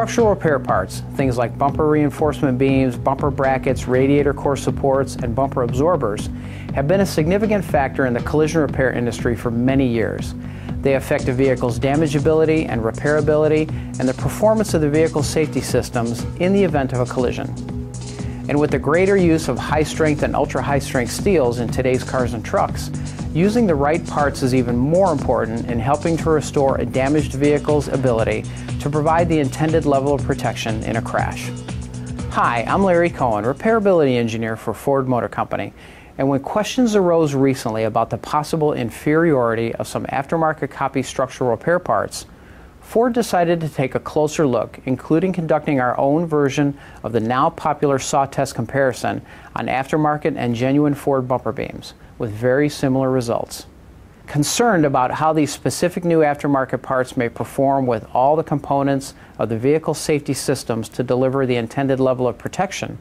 Structural repair parts, things like bumper reinforcement beams, bumper brackets, radiator core supports, and bumper absorbers, have been a significant factor in the collision repair industry for many years. They affect a vehicle's damageability and repairability and the performance of the vehicle's safety systems in the event of a collision. And with the greater use of high-strength and ultra-high-strength steels in today's cars and trucks, using the right parts is even more important in helping to restore a damaged vehicle's ability to provide the intended level of protection in a crash. Hi, I'm Larry Cohen, Repairability Engineer for Ford Motor Company, and when questions arose recently about the possible inferiority of some aftermarket copy structural repair parts, Ford decided to take a closer look, including conducting our own version of the now popular saw test comparison on aftermarket and genuine Ford bumper beams, with very similar results. Concerned about how these specific new aftermarket parts may perform with all the components of the vehicle safety systems to deliver the intended level of protection,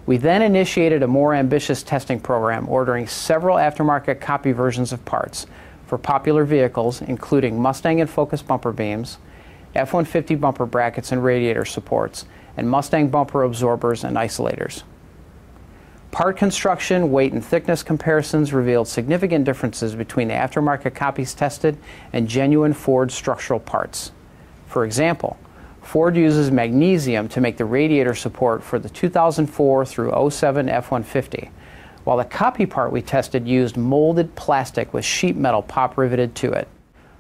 we then initiated a more ambitious testing program, ordering several aftermarket copy versions of parts for popular vehicles, including Mustang and Focus bumper beams, F-150 bumper brackets and radiator supports, and Mustang bumper absorbers and isolators. Part construction, weight, and thickness comparisons revealed significant differences between the aftermarket copies tested and genuine Ford structural parts. For example, Ford uses magnesium to make the radiator support for the 2004 through 07 F-150, while the copy part we tested used molded plastic with sheet metal pop riveted to it.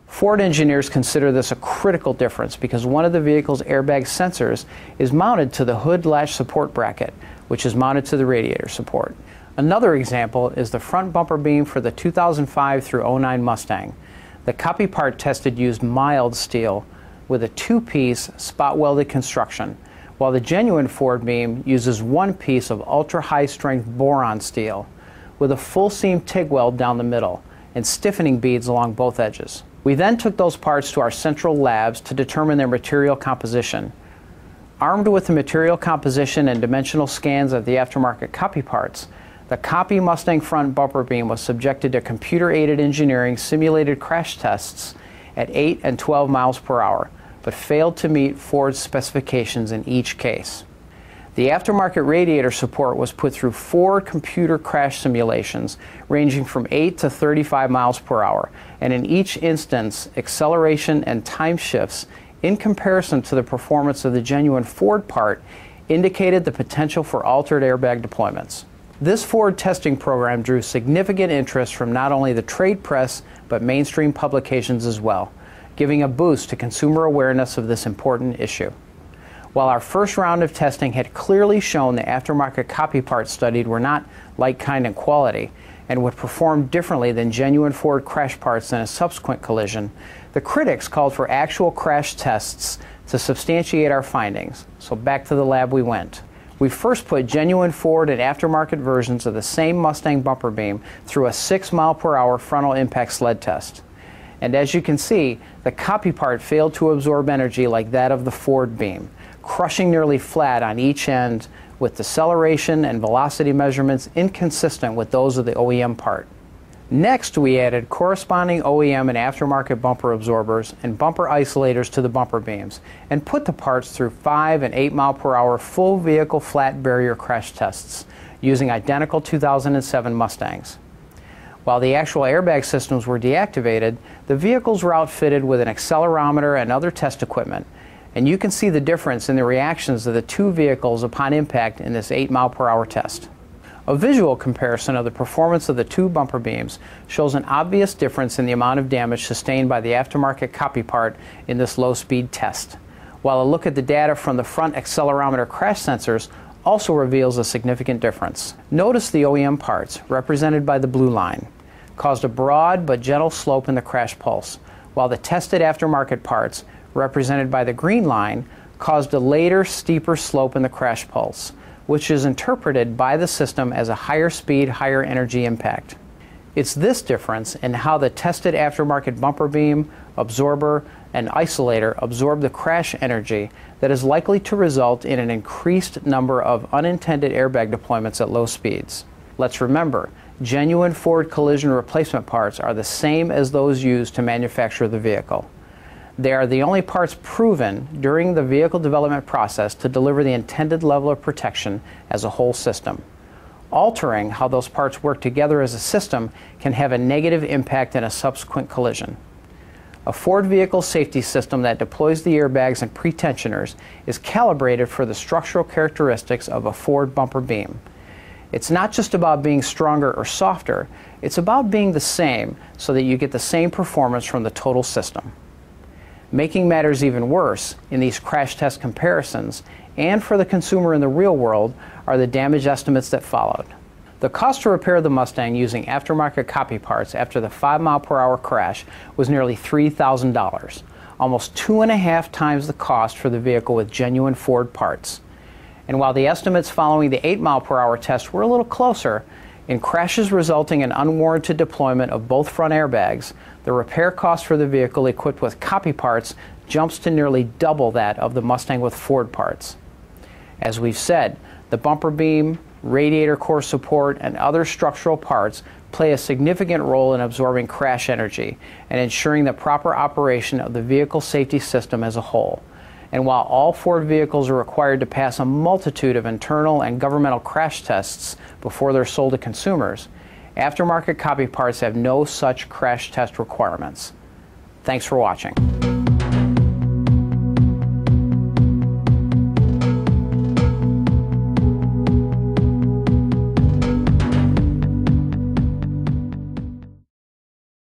Ford engineers consider this a critical difference because one of the vehicle's airbag sensors is mounted to the hood latch support bracket, which is mounted to the radiator support. Another example is the front bumper beam for the 2005 through 09 Mustang. The copy part tested used mild steel with a two-piece spot-welded construction, while the genuine Ford beam uses one piece of ultra-high-strength boron steel with a full-seam TIG weld down the middle and stiffening beads along both edges. We then took those parts to our central labs to determine their material composition. Armed with the material composition and dimensional scans of the aftermarket copy parts, the copy Mustang front bumper beam was subjected to computer-aided engineering simulated crash tests at 8 and 12 miles per hour, but failed to meet Ford's specifications in each case. The aftermarket radiator support was put through 4 computer crash simulations ranging from 8 to 35 miles per hour, and in each instance, acceleration and time shifts in comparison to the performance of the genuine Ford part indicated the potential for altered airbag deployments. This Ford testing program drew significant interest from not only the trade press, but mainstream publications as well, giving a boost to consumer awareness of this important issue. While our first round of testing had clearly shown the aftermarket copy parts studied were not like, kind, and quality, and would perform differently than genuine Ford crash parts in a subsequent collision, the critics called for actual crash tests to substantiate our findings, so back to the lab we went. We first put genuine Ford and aftermarket versions of the same Mustang bumper beam through a 6 mile per hour frontal impact sled test. And as you can see, the copy part failed to absorb energy like that of the Ford beam, crushing nearly flat on each end with deceleration and velocity measurements inconsistent with those of the OEM part. Next, we added corresponding OEM and aftermarket bumper absorbers and bumper isolators to the bumper beams and put the parts through 5 and 8 mile per hour full vehicle flat barrier crash tests using identical 2007 Mustangs. While the actual airbag systems were deactivated, the vehicles were outfitted with an accelerometer and other test equipment, and you can see the difference in the reactions of the two vehicles upon impact in this 8 mile per hour test. A visual comparison of the performance of the two bumper beams shows an obvious difference in the amount of damage sustained by the aftermarket copy part in this low-speed test, while a look at the data from the front accelerometer crash sensors also reveals a significant difference. Notice the OEM parts, represented by the blue line, caused a broad but gentle slope in the crash pulse, while the tested aftermarket parts, represented by the green line, caused a later, steeper slope in the crash pulse, which is interpreted by the system as a higher speed, higher energy impact. It's this difference in how the tested aftermarket bumper beam, absorber, and isolator absorb the crash energy that is likely to result in an increased number of unintended airbag deployments at low speeds. Let's remember, genuine Ford collision replacement parts are the same as those used to manufacture the vehicle. They are the only parts proven during the vehicle development process to deliver the intended level of protection as a whole system. Altering how those parts work together as a system can have a negative impact in a subsequent collision. A Ford vehicle safety system that deploys the airbags and pretensioners is calibrated for the structural characteristics of a Ford bumper beam. It's not just about being stronger or softer, it's about being the same so that you get the same performance from the total system. Making matters even worse, in these crash test comparisons, and for the consumer in the real world, are the damage estimates that followed. The cost to repair the Mustang using aftermarket copy parts after the 5-mile-per-hour crash was nearly $3,000, almost 2.5 times the cost for the vehicle with genuine Ford parts. And while the estimates following the 8-mile-per-hour test were a little closer, in crashes resulting in unwarranted deployment of both front airbags, the repair cost for the vehicle equipped with copy parts jumps to nearly double that of the Mustang with Ford parts. As we've said, the bumper beam, radiator core support, and other structural parts play a significant role in absorbing crash energy and ensuring the proper operation of the vehicle safety system as a whole. And while all Ford vehicles are required to pass a multitude of internal and governmental crash tests before they're sold to consumers, aftermarket copy parts have no such crash test requirements. Thanks for watching.